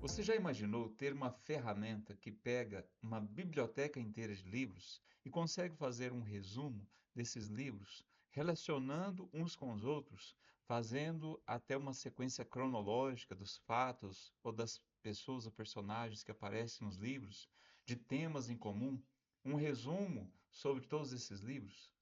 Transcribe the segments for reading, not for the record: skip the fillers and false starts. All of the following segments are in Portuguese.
Você já imaginou ter uma ferramenta que pega uma biblioteca inteira de livros e consegue fazer um resumo desses livros, relacionando uns com os outros, fazendo até uma sequência cronológica dos fatos ou das pessoas ou personagens que aparecem nos livros, de temas em comum, um resumo sobre todos esses livros?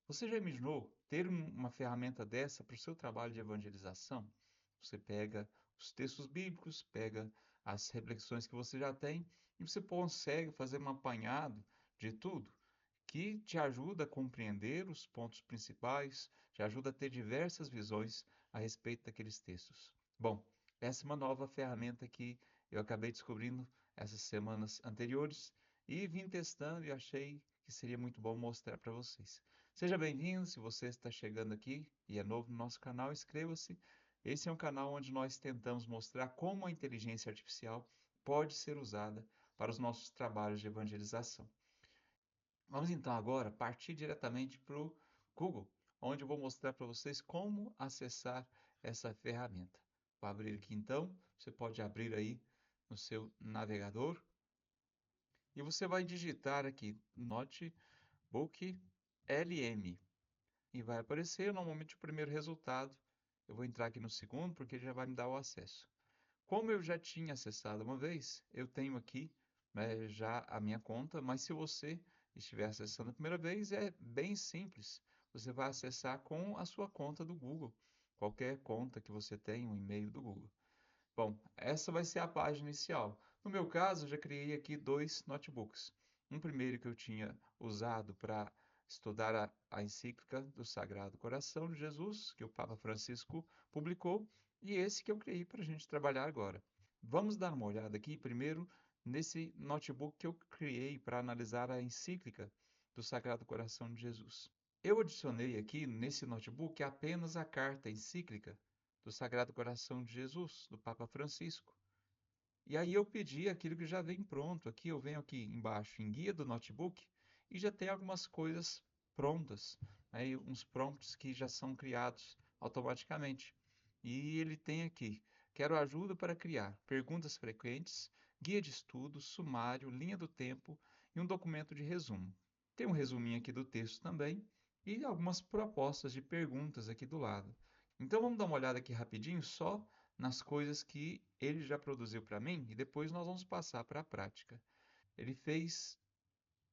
Você já imaginou ter uma ferramenta dessa para o seu trabalho de evangelização? Você pega os textos bíblicos, pega as reflexões que você já tem e você consegue fazer um apanhado de tudo que te ajuda a compreender os pontos principais, te ajuda a ter diversas visões a respeito daqueles textos. Bom, essa é uma nova ferramenta que eu acabei descobrindo essas semanas anteriores e vim testando e achei que seria muito bom mostrar para vocês. Seja bem-vindo, se você está chegando aqui e é novo no nosso canal, inscreva-se. Esse é um canal onde nós tentamos mostrar como a inteligência artificial pode ser usada para os nossos trabalhos de evangelização. Vamos então agora partir diretamente para o Google, onde eu vou mostrar para vocês como acessar essa ferramenta. Vou abrir aqui então, você pode abrir aí no seu navegador e você vai digitar aqui Notebook LM e vai aparecer normalmente o primeiro resultado. Eu vou entrar aqui no segundo porque ele já vai me dar o acesso. Como eu já tinha acessado uma vez, eu tenho aqui, já a minha conta, mas se você estiver acessando a primeira vez, é bem simples. Você vai acessar com a sua conta do Google, qualquer conta que você tenha, um e-mail do Google. Bom, essa vai ser a página inicial. No meu caso, eu já criei aqui dois notebooks. Um primeiro que eu tinha usado para estudar a encíclica do Sagrado Coração de Jesus, que o Papa Francisco publicou, e esse que eu criei para a gente trabalhar agora. Vamos dar uma olhada aqui primeiro nesse notebook que eu criei para analisar a encíclica do Sagrado Coração de Jesus. Eu adicionei aqui nesse notebook apenas a carta encíclica do Sagrado Coração de Jesus, do Papa Francisco. E aí eu pedi aquilo que já vem pronto. Aqui eu venho aqui embaixo em guia do notebook e já tem algumas coisas prontas, né? E uns prompts que já são criados automaticamente. E ele tem aqui, quero ajuda para criar perguntas frequentes, guia de estudo, sumário, linha do tempo e um documento de resumo. Tem um resuminho aqui do texto também e algumas propostas de perguntas aqui do lado. Então vamos dar uma olhada aqui rapidinho só nas coisas que ele já produziu para mim e depois nós vamos passar para a prática. Ele fez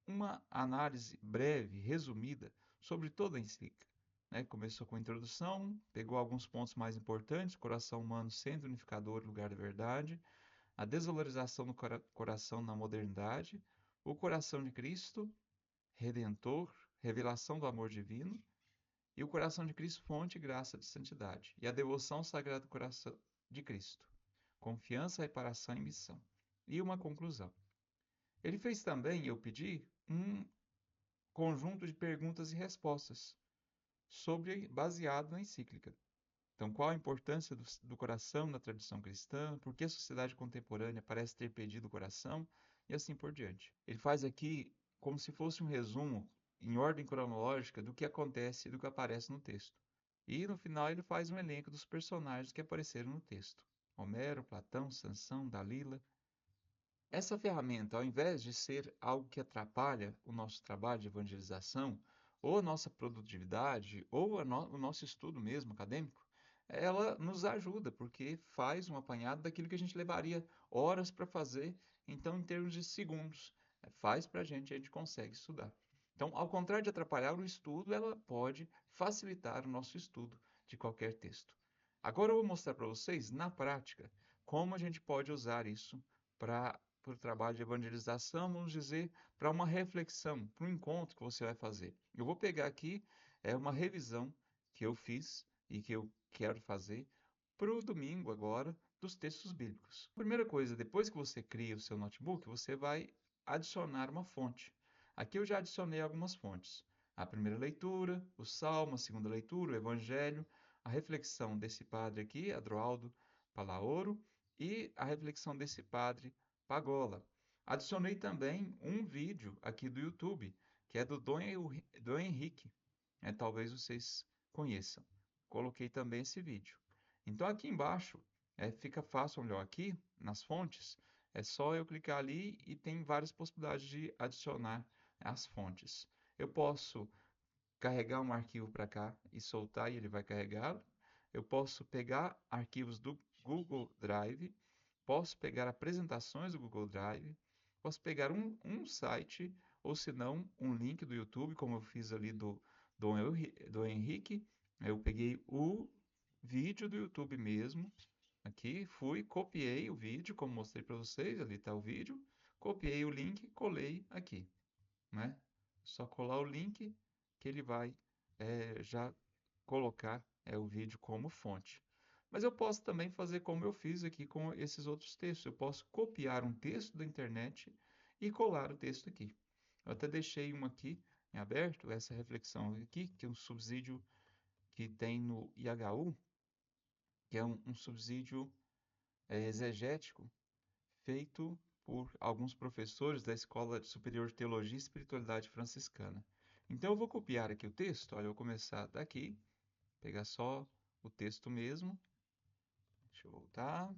uma análise breve, resumida, sobre toda a encíclica. Né? Começou com a introdução, pegou alguns pontos mais importantes: coração humano, centro unificador, lugar da verdade, a desvalorização do coração na modernidade, o coração de Cristo, redentor, revelação do amor divino, e o coração de Cristo, fonte, graça de santidade, e a devoção ao Sagrado Coração de Cristo, confiança, reparação e missão. E uma conclusão. Ele fez também, eu pedi, um conjunto de perguntas e respostas baseado na encíclica. Então, qual a importância do coração na tradição cristã? Por que a sociedade contemporânea parece ter perdido o coração? E assim por diante. Ele faz aqui como se fosse um resumo em ordem cronológica do que acontece e do que aparece no texto. E no final ele faz um elenco dos personagens que apareceram no texto: Homero, Platão, Sansão, Dalila. Essa ferramenta, ao invés de ser algo que atrapalha o nosso trabalho de evangelização, ou a nossa produtividade, ou o nosso estudo mesmo acadêmico, ela nos ajuda, porque faz um apanhado daquilo que a gente levaria horas para fazer, então, em termos de segundos, faz para a gente consegue estudar. Então, ao contrário de atrapalhar o estudo, ela pode facilitar o nosso estudo de qualquer texto. Agora eu vou mostrar para vocês, na prática, como a gente pode usar isso para o trabalho de evangelização, vamos dizer, para uma reflexão, para um encontro que você vai fazer. Eu vou pegar aqui uma revisão que eu fiz e que eu quero fazer para o domingo agora dos textos bíblicos. Primeira coisa, depois que você cria o seu notebook, você vai adicionar uma fonte. Aqui eu já adicionei algumas fontes. A primeira leitura, o Salmo, a segunda leitura, o Evangelho, a reflexão desse padre aqui, Adroaldo Palaoro, e a reflexão desse padre Pagola. Adicionei também um vídeo aqui do YouTube, que é do Dom Henrique. Talvez vocês conheçam. Coloquei também esse vídeo. Então aqui embaixo fica fácil olhar aqui nas fontes. É só eu clicar ali e tem várias possibilidades de adicionar as fontes. Eu posso carregar um arquivo para cá e soltar e ele vai carregá-lo. Eu posso pegar arquivos do Google Drive, posso pegar apresentações do Google Drive, posso pegar um site ou se não um link do YouTube, como eu fiz ali do Henrique. Eu peguei o vídeo do YouTube mesmo, aqui, fui, copiei o vídeo, como mostrei para vocês, ali está o vídeo, copiei o link, colei aqui, né? Só colar o link que ele vai já colocar o vídeo como fonte. Mas eu posso também fazer como eu fiz aqui com esses outros textos. Eu posso copiar um texto da internet e colar o texto aqui. Eu até deixei um aqui em aberto, essa reflexão aqui, que é um subsídio que tem no IHU, que é um subsídio exegético feito por alguns professores da Escola Superior de Teologia e Espiritualidade Franciscana. Então eu vou copiar aqui o texto, olha, eu vou começar daqui, pegar só o texto mesmo, deixa eu voltar,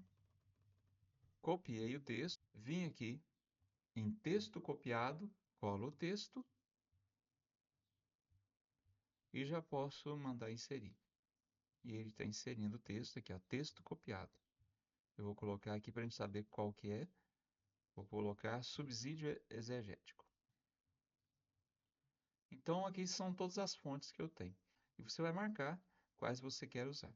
copiei o texto, vim aqui em texto copiado, colo o texto e já posso mandar inserir. E ele está inserindo o texto aqui, ó, texto copiado. Eu vou colocar aqui para a gente saber qual que é, vou colocar subsídio exegético. Então, aqui são todas as fontes que eu tenho. E você vai marcar quais você quer usar.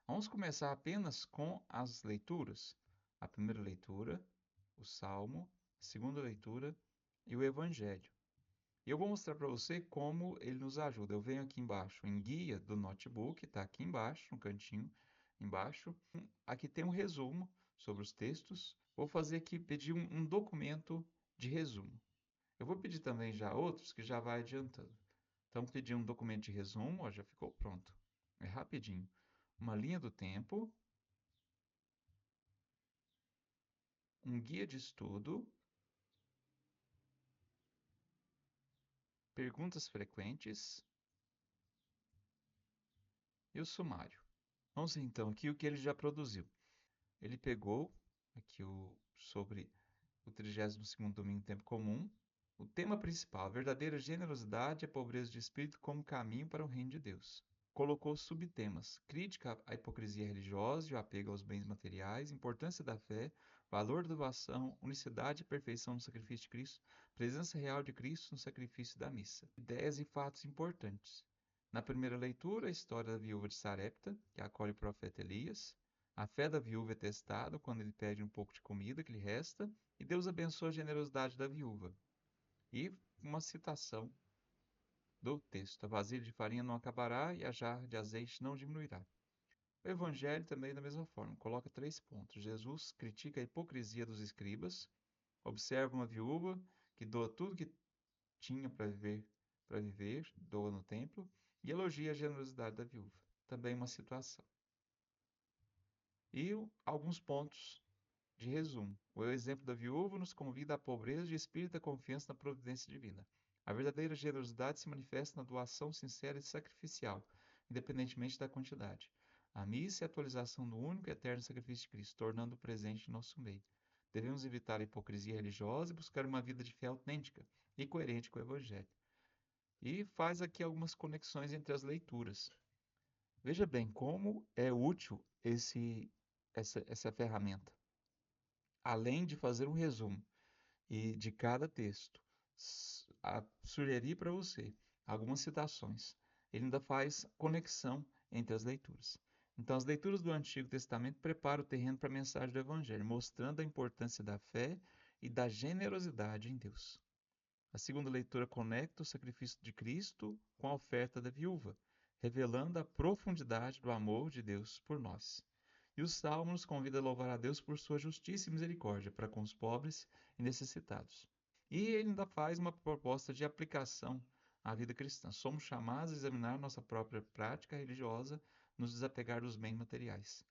Vamos começar apenas com as leituras. A primeira leitura, o Salmo, a segunda leitura e o Evangelho. E eu vou mostrar para você como ele nos ajuda. Eu venho aqui embaixo em guia do notebook, está aqui embaixo, no cantinho embaixo. Aqui tem um resumo sobre os textos. Vou fazer aqui, pedir um documento de resumo. Eu vou pedir também já outros que já vai adiantando. Então, pedir um documento de resumo, ó, já ficou pronto. É rapidinho. Uma linha do tempo, um guia de estudo, perguntas frequentes e o sumário. Vamos ver então aqui o que ele já produziu. Ele pegou aqui sobre o 32º domingo em tempo comum, o tema principal, a verdadeira generosidade e a pobreza de espírito como caminho para o reino de Deus. Colocou subtemas: crítica à hipocrisia religiosa e o apego aos bens materiais, importância da fé, valor da doação, unicidade e perfeição no sacrifício de Cristo, presença real de Cristo no sacrifício da missa. Ideias e fatos importantes. Na primeira leitura, a história da viúva de Sarepta, que acolhe o profeta Elias. A fé da viúva é testada quando ele pede um pouco de comida que lhe resta, e Deus abençoa a generosidade da viúva. E uma citação do texto: a vasilha de farinha não acabará e a jarra de azeite não diminuirá. O Evangelho também da mesma forma, coloca 3 pontos. Jesus critica a hipocrisia dos escribas, observa uma viúva que doa tudo que tinha para viver, doa no templo, e elogia a generosidade da viúva. Também uma situação. E alguns pontos de resumo. O exemplo da viúva nos convida à pobreza de espírito e à confiança na providência divina. A verdadeira generosidade se manifesta na doação sincera e sacrificial, independentemente da quantidade. A missa é a atualização do único e eterno sacrifício de Cristo, tornando-o presente em nosso meio. Devemos evitar a hipocrisia religiosa e buscar uma vida de fé autêntica e coerente com o Evangelho. E faz aqui algumas conexões entre as leituras. Veja bem como é útil essa ferramenta. Além de fazer um resumo e de cada texto, sugerir para você algumas citações. Ele ainda faz conexão entre as leituras. Então, as leituras do Antigo Testamento preparam o terreno para a mensagem do Evangelho, mostrando a importância da fé e da generosidade em Deus. A segunda leitura conecta o sacrifício de Cristo com a oferta da viúva, revelando a profundidade do amor de Deus por nós. E o Salmo nos convida a louvar a Deus por sua justiça e misericórdia para com os pobres e necessitados. E ele ainda faz uma proposta de aplicação à vida cristã. Somos chamados a examinar nossa própria prática religiosa, nos desapegar dos bens materiais.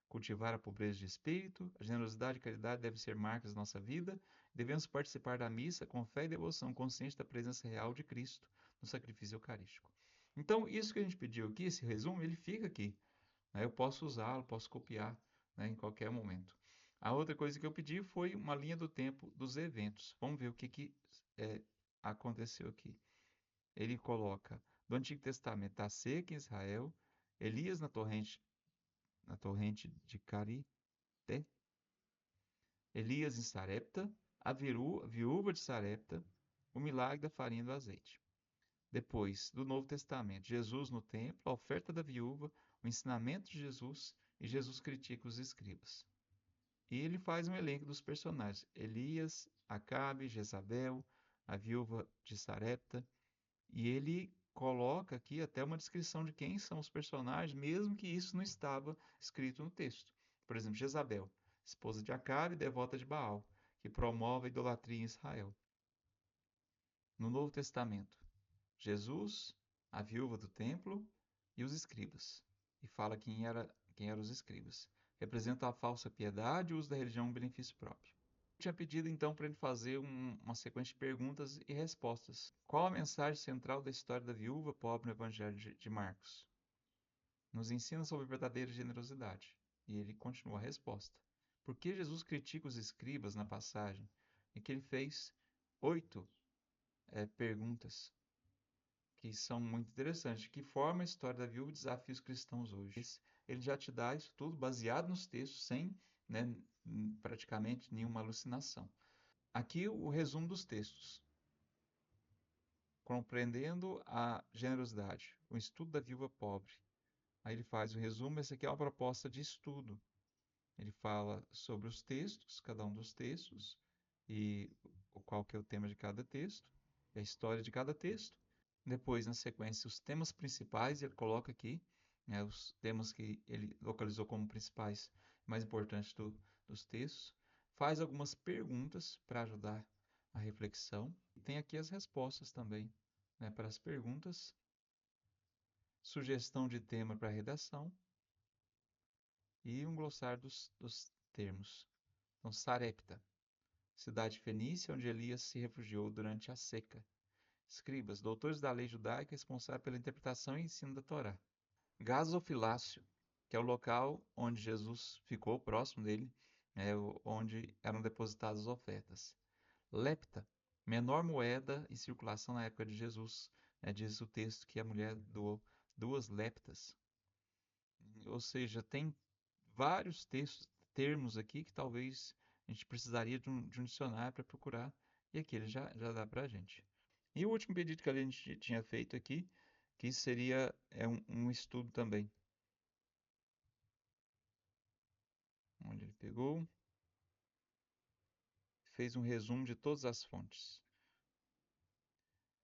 Cultivar a pobreza de espírito, a generosidade e a caridade devem ser marcas da nossa vida. Devemos participar da missa com fé e devoção, consciente da presença real de Cristo no sacrifício eucarístico. Então, isso que a gente pediu aqui, esse resumo, ele fica aqui. Eu posso usá-lo, posso copiar né, em qualquer momento. A outra coisa que eu pedi foi uma linha do tempo dos eventos. Vamos ver o que é, aconteceu aqui. Ele coloca do Antigo Testamento a seca em Israel, Elias na torrente de Carité, Elias em Sarepta, a viúva de Sarepta, o milagre da farinha e do azeite. Depois, do Novo Testamento, Jesus no templo, a oferta da viúva, o ensinamento de Jesus e Jesus critica os escribas. E ele faz um elenco dos personagens: Elias, Acabe, Jezabel, a viúva de Sarepta, e ele coloca aqui até uma descrição de quem são os personagens, mesmo que isso não estava escrito no texto. Por exemplo, Jezabel, esposa de Acabe, devota de Baal, que promove a idolatria em Israel. No Novo Testamento, Jesus, a viúva do templo e os escribas. E fala quem eram os escribas. Representam a falsa piedade e o uso da religião em benefício próprio. Eu tinha pedido então para ele fazer uma sequência de perguntas e respostas. Qual a mensagem central da história da viúva pobre no Evangelho de Marcos? Nos ensina sobre verdadeira generosidade. E ele continua a resposta. Por que Jesus critica os escribas na passagem? É que ele fez 8 perguntas que são muito interessantes. De que forma a história da viúva desafia os cristãos hoje? Ele já te dá isso tudo baseado nos textos, sem, né, praticamente nenhuma alucinação. Aqui o resumo dos textos. Compreendendo a generosidade, o estudo da viúva pobre. Aí ele faz o resumo, essa aqui é uma proposta de estudo. Ele fala sobre os textos, cada um dos textos, e qual que é o tema de cada texto, e a história de cada texto. Depois, na sequência, os temas principais, ele coloca aqui, né, os temas que ele localizou como principais, mais importantes dos textos. Faz algumas perguntas para ajudar a reflexão. E tem aqui as respostas também, né, para as perguntas. Sugestão de tema para a redação. E um glossário dos termos. Então, Sarepta, cidade fenícia onde Elias se refugiou durante a seca. Escribas, doutores da lei judaica responsáveis pela interpretação e ensino da Torá. Gasofilácio, que é o local onde Jesus ficou, próximo dele, onde eram depositadas as ofertas. Lepta, menor moeda em circulação na época de Jesus. Diz o texto que a mulher doou 2 leptas. Ou seja, tem vários termos aqui que talvez a gente precisaria de um dicionário para procurar, e aqui ele já dá para a gente. E o último pedido que a gente tinha feito aqui, que seria um estudo também. Onde ele pegou, fez um resumo de todas as fontes.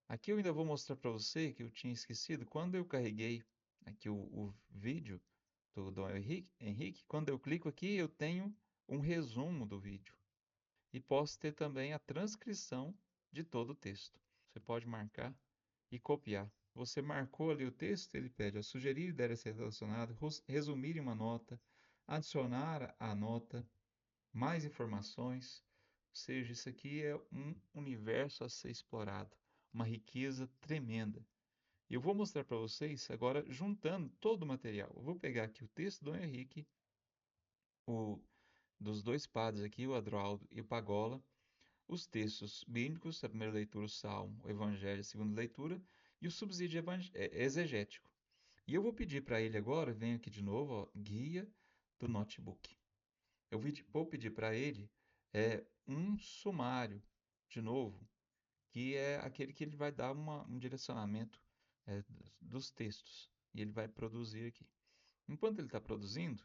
Aqui eu ainda vou mostrar para você que eu tinha esquecido, quando eu carreguei aqui o vídeo do Dom Henrique, quando eu clico aqui eu tenho um resumo do vídeo. E posso ter também a transcrição de todo o texto. Você pode marcar e copiar. Você marcou ali o texto, ele pede a sugerir ideia a ser relacionado, resumir em uma nota, adicionar à nota mais informações. Ou seja, isso aqui é um universo a ser explorado, uma riqueza tremenda. E eu vou mostrar para vocês agora juntando todo o material. Eu vou pegar aqui o texto do Henrique, dos 2 padres aqui, o Adroaldo e o Pagola, os textos bíblicos, a primeira leitura, o Salmo, o Evangelho, a segunda leitura, e o subsídio exegético. E eu vou pedir para ele agora, venho aqui de novo, ó, guia do notebook. Eu vou pedir para ele um sumário, de novo, que é aquele que ele vai dar um direcionamento dos textos. E ele vai produzir aqui. Enquanto ele está produzindo,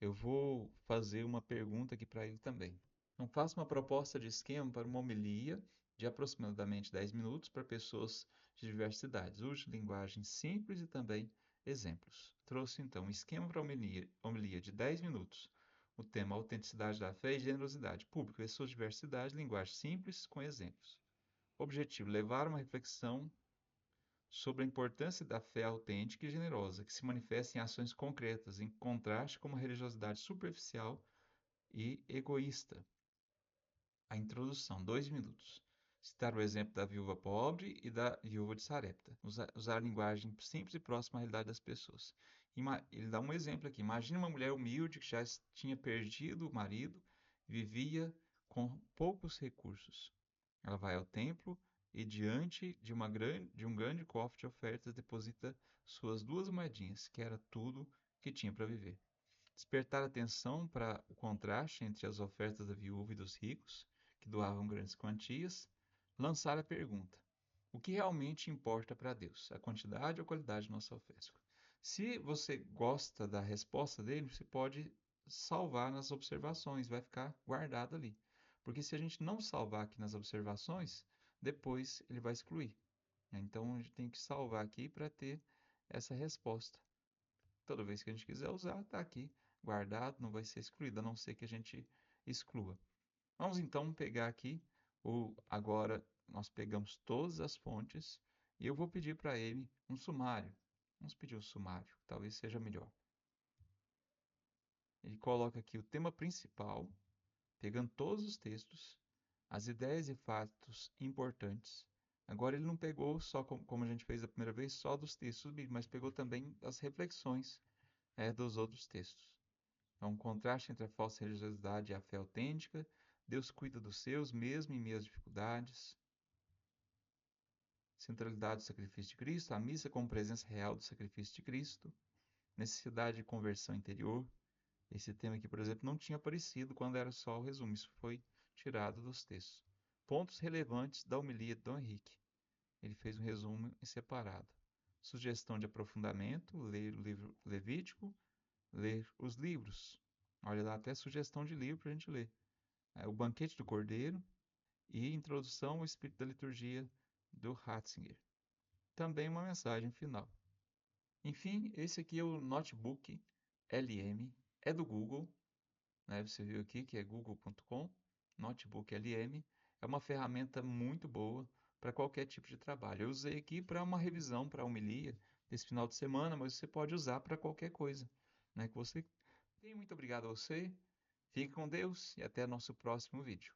eu vou fazer uma pergunta aqui para ele também. Então, faça uma proposta de esquema para uma homilia de aproximadamente 10 minutos para pessoas de diversas idades. Use linguagem simples e também exemplos. Trouxe então um esquema para homilia de 10 minutos. O tema autenticidade da fé e generosidade. Público e suas diversidades, linguagem simples com exemplos. Objetivo: levar uma reflexão sobre a importância da fé autêntica e generosa, que se manifesta em ações concretas, em contraste com uma religiosidade superficial e egoísta. A introdução, 2 minutos. Citar o exemplo da viúva pobre e da viúva de Sarepta. Usar a linguagem simples e próxima à realidade das pessoas. Ele dá um exemplo aqui. Imagina uma mulher humilde que já tinha perdido o marido, vivia com poucos recursos. Ela vai ao templo e diante de um grande cofre de ofertas deposita suas 2 moedinhas, que era tudo que tinha para viver. Despertar atenção para o contraste entre as ofertas da viúva e dos ricos, que doavam grandes quantias. Lançar a pergunta: o que realmente importa para Deus? A quantidade ou a qualidade da nossa oferta? Se você gosta da resposta dele, você pode salvar nas observações, vai ficar guardado ali. Porque se a gente não salvar aqui nas observações, depois ele vai excluir. Então a gente tem que salvar aqui para ter essa resposta. Toda vez que a gente quiser usar, está aqui guardado, não vai ser excluído, a não ser que a gente exclua. Vamos então pegar aqui, agora nós pegamos todas as fontes e eu vou pedir para ele um sumário. Vamos pedir o sumário, talvez seja melhor. Ele coloca aqui o tema principal, pegando todos os textos, as ideias e fatos importantes. Agora ele não pegou só como a gente fez a primeira vez, só dos textos bíblicos, mas pegou também as reflexões dos outros textos. É um contraste entre a falsa religiosidade e a fé autêntica. Deus cuida dos seus, mesmo em meio às dificuldades. Centralidade do sacrifício de Cristo, a missa como presença real do sacrifício de Cristo. Necessidade de conversão interior. Esse tema aqui, por exemplo, não tinha aparecido quando era só o resumo. Isso foi tirado dos textos. Pontos relevantes da homilia de Dom Henrique. Ele fez um resumo em separado. Sugestão de aprofundamento, ler o livro Levítico, ler os livros. Olha lá, até sugestão de livro para a gente ler. O Banquete do Cordeiro e Introdução ao Espírito da Liturgia do Ratzinger. Também uma mensagem final. Enfim, esse aqui é o Notebook LM, é do Google, né? Você viu aqui que é google.com, Notebook LM, é uma ferramenta muito boa para qualquer tipo de trabalho. Eu usei aqui para uma revisão, para a homilia desse final de semana, mas você pode usar para qualquer coisa, né, que você tem. Muito obrigado a você, fique com Deus e até nosso próximo vídeo.